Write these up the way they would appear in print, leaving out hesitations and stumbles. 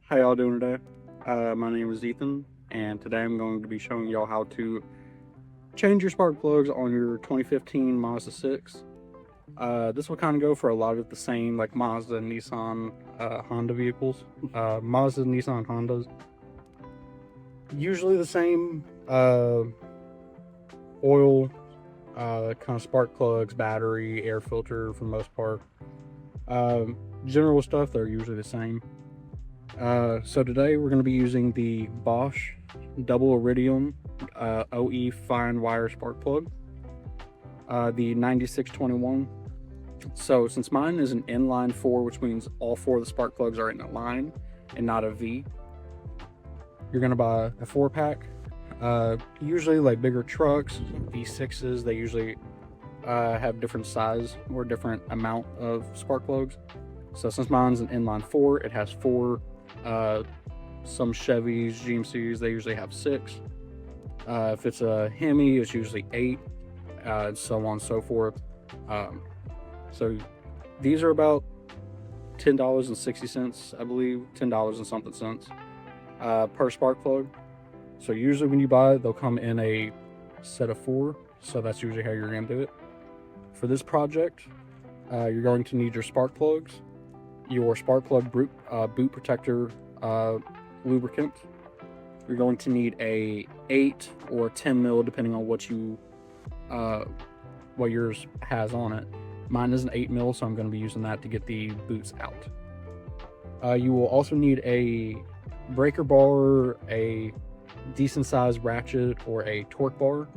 How y'all doing today? My name is Ethan, and today I'm going to be showing y'all how to change your spark plugs on your 2015 Mazda 6. This will kind of go for a lot of the same like Mazda, Nissan, Honda vehicles. Mazda, Nissan, Hondas. Usually the same oil, kind of spark plugs, battery, air filter for the most part. General stuff, they're usually the same. So today we're going to be using the Bosch double Iridium OE fine wire spark plug, the 9621. So since mine is an inline 4, which means all 4 of the spark plugs are in a line and not a V, you're going to buy a 4-pack. Usually like bigger trucks, V6s, they usually have different size or different amount of spark plugs. So since mine's an inline 4, it has 4. Some Chevys, GMCs, they usually have 6. If it's a Hemi, it's usually 8, and so on and so forth. So these are about $10.60, I believe, $10 and something cents per spark plug. So usually when you buy it, they'll come in a set of 4. So that's usually how you're going to do it. For this project, you're going to need your spark plugs, your spark plug boot protector lubricant. You're going to need a 8 or 10 mil, depending on what yours has on it. Mine is an 8 mil, so I'm going to be using that to get the boots out. You will also need a breaker bar, a decent sized ratchet, or a torque bar.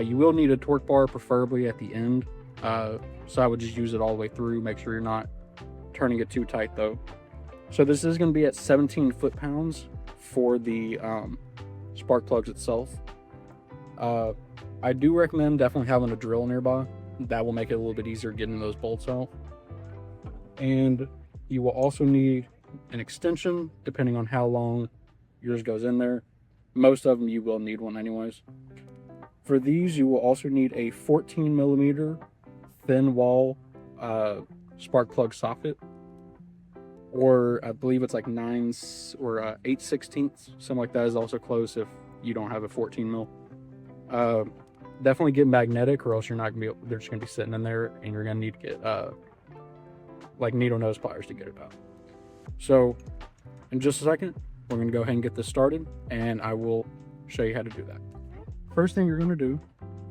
You will need a torque bar, preferably at the end. So I would just use it all the way through. Make sure you're not turning it too tight though. So this is going to be at 17 foot-pounds for the spark plugs itself. I do recommend definitely having a drill nearby. That will make it a little bit easier getting those bolts out. And you will also need an extension, depending on how long yours goes in there. Most of them you will need one anyways. For these, you will also need a 14 millimeter thin wall spark plug socket, or I believe it's like 9 or 8/16, something like that is also close if you don't have a 14 mil. Definitely get magnetic, or else you're not gonna be able, they're just gonna be sitting in there, and you're gonna need to get like needle nose pliers to get it out. So in just a second, we're gonna go ahead and get this started, and I will show you how to do that. First thing you're gonna do,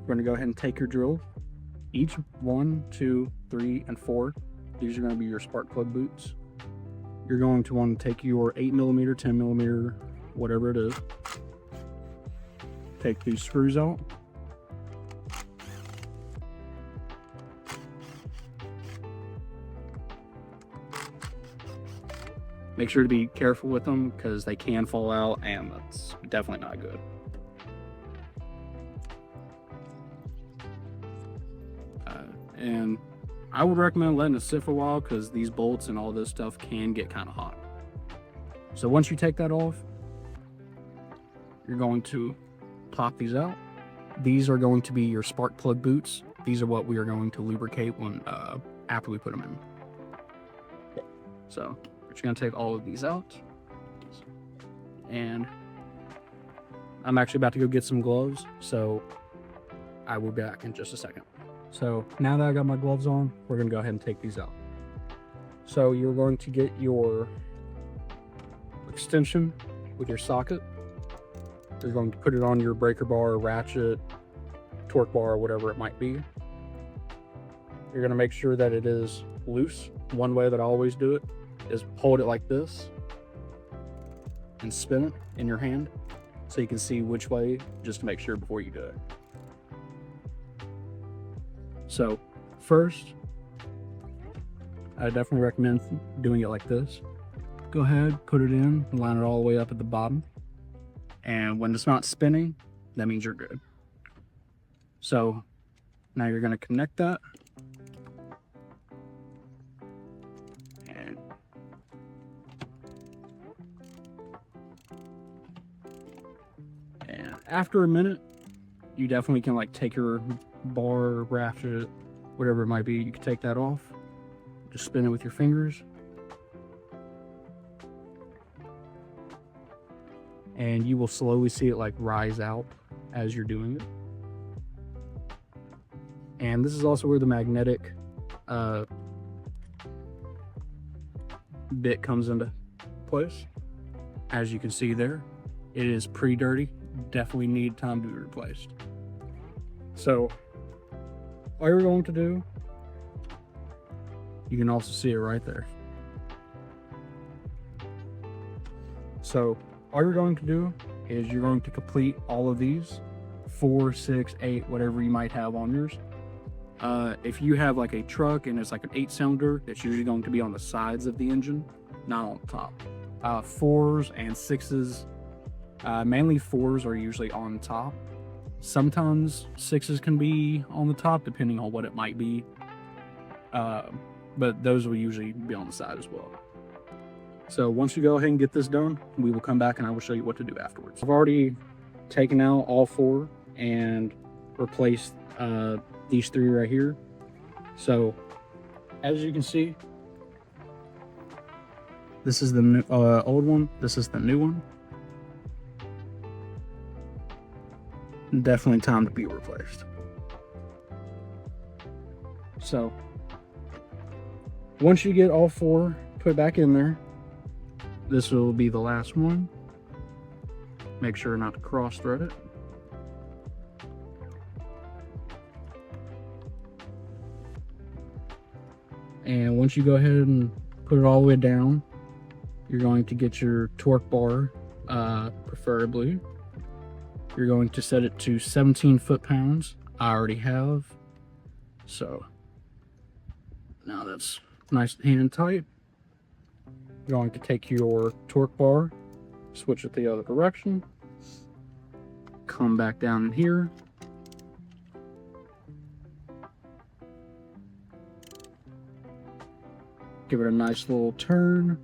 we're gonna go ahead and take your drill. Each 1, 2, 3, and 4. These are going to be your spark plug boots. You're going to want to take your 8 millimeter, 10 millimeter, whatever it is. Take these screws out. Make sure to be careful with them because they can fall out, and that's definitely not good. And I would recommend letting it sit for a while because these bolts and all this stuff can get kind of hot. So once you take that off, you're going to pop these out. These are going to be your spark plug boots. These are what we are going to lubricate when after we put them in. So we're just going to take all of these out. And I'm actually about to go get some gloves, so I will be back in just a second. So now that I got my gloves on, we're going to go ahead and take these out. So you're going to get your extension with your socket. You're going to put it on your breaker bar, ratchet, torque bar, whatever it might be. You're going to make sure that it is loose. One way that I always do it is hold it like this and spin it in your hand so you can see which way, just to make sure before you do it. So first, I definitely recommend doing it like this. Go ahead, put it in, line it all the way up at the bottom. And when it's not spinning, that means you're good. So now you're going to connect that. And after a minute, you definitely can like take your bar, ratchet, whatever it might be, you can take that off. Just spin it with your fingers. and you will slowly see it like rise out as you're doing it. And this is also where the magnetic bit comes into place. As you can see there, it is pretty dirty, definitely need time to be replaced. So all you're going to do, you can also see it right there. So all you're going to do is you're going to complete all of these, 4, 6, 8, whatever you might have on yours. If you have like a truck and it's like an 8-cylinder, it's usually going to be on the sides of the engine, not on the top. 4s and 6s, mainly 4s are usually on top. Sometimes 6s can be on the top depending on what it might be, but those will usually be on the side as well. So once you go ahead and get this done, we will come back and I will show you what to do afterwards. I've already taken out all 4 and replaced these 3 right here. So as you can see, this is the new, old one, this is the new one. Definitely time to be replaced. So once you get all 4 put back in there, this will be the last one. Make sure not to cross thread it. And once you go ahead and put it all the way down, you're going to get your torque bar, preferably. You're going to set it to 17 foot-pounds. I already have. So now that's nice and hand tight. You're going to take your torque bar, switch it the other direction, come back down in here. Give it a nice little turn.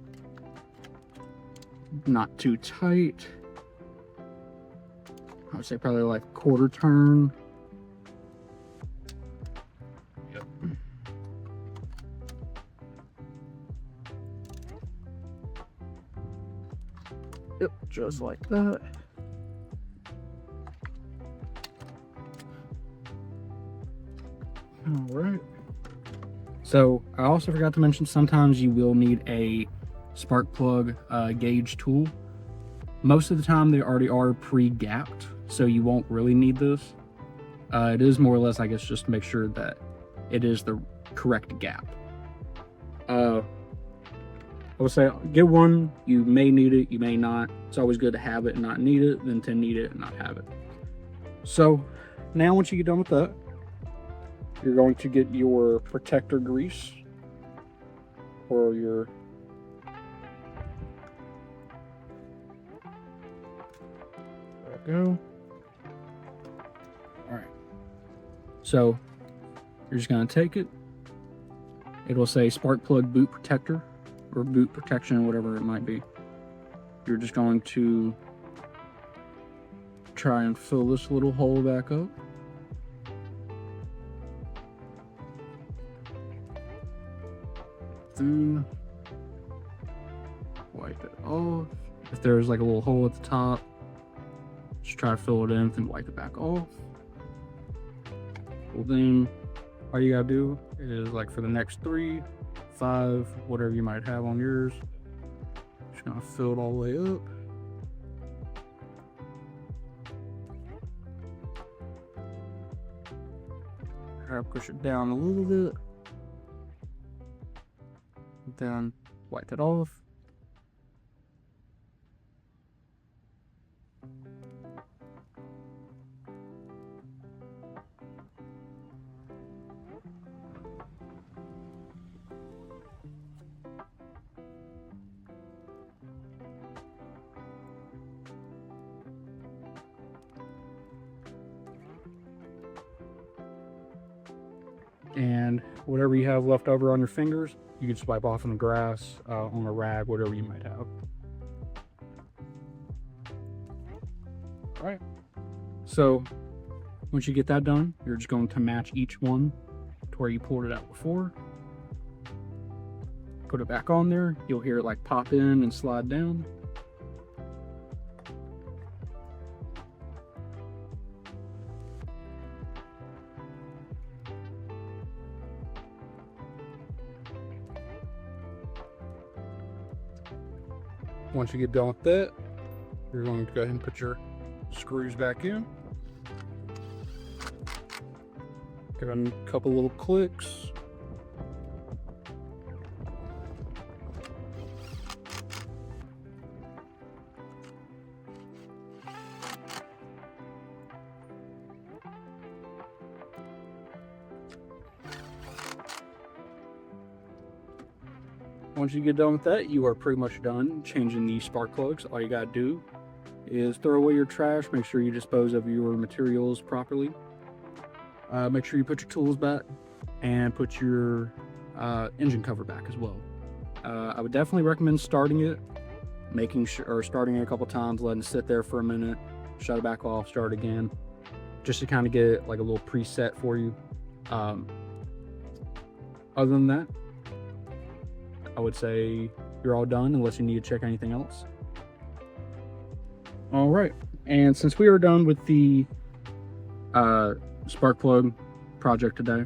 Not too tight. I would say probably like a quarter turn. Yep. Yep, just like that. All right. So I also forgot to mention, sometimes you will need a spark plug gauge tool. Most of the time they already are pre-gapped, so you won't really need this. It is more or less, I guess, just to make sure that it is the correct gap. I would say get one. You may need it, you may not. It's always good to have it and not need it than to need it and not have it. So now once you get done with that, you're going to get your protector grease or your there we go. All right. So you're just going to take it. It will say spark plug boot protector or boot protection, whatever it might be. You're just going to try and fill this little hole back up. Then wipe it off. If there's like a little hole at the top, just try to fill it in, then wipe it back off. Well, then all you gotta do is, like, for the next 3, 5, whatever you might have on yours, just gonna fill it all the way up. Try to push it down a little bit. Then wipe it off. And whatever you have left over on your fingers, you can just wipe off in the grass, on a rag, whatever you might have. All right. So once you get that done, you're just going to match each one to where you pulled it out before. Put it back on there. You'll hear it like pop in and slide down. Once you get done with that, you're going to go ahead and put your screws back in. Give it a couple little clicks. Once you get done with that, you are pretty much done changing the spark plugs. All you gotta do is throw away your trash, make sure you dispose of your materials properly. Make sure you put your tools back and put your engine cover back as well. I would definitely recommend starting it, starting it a couple times, letting it sit there for a minute, shut it back off, start again, just to kind of get like a little preset for you. Other than that, I would say you're all done unless you need to check anything else. All right, and since we are done with the spark plug project today,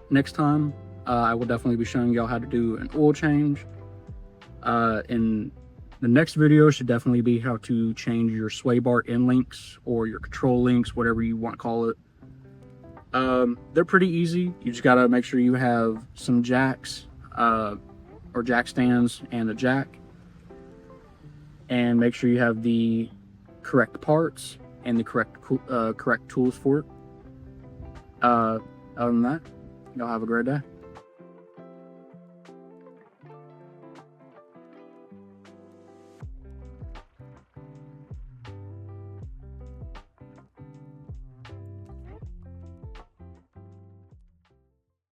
next time I will definitely be showing y'all how to do an oil change. In the next video should definitely be how to change your sway bar end links or your control links, whatever you want to call it. They're pretty easy. You just gotta make sure you have some jacks or jack stands and a jack, and make sure you have the correct parts and the correct tools for it. Other than that, y'all have a great day.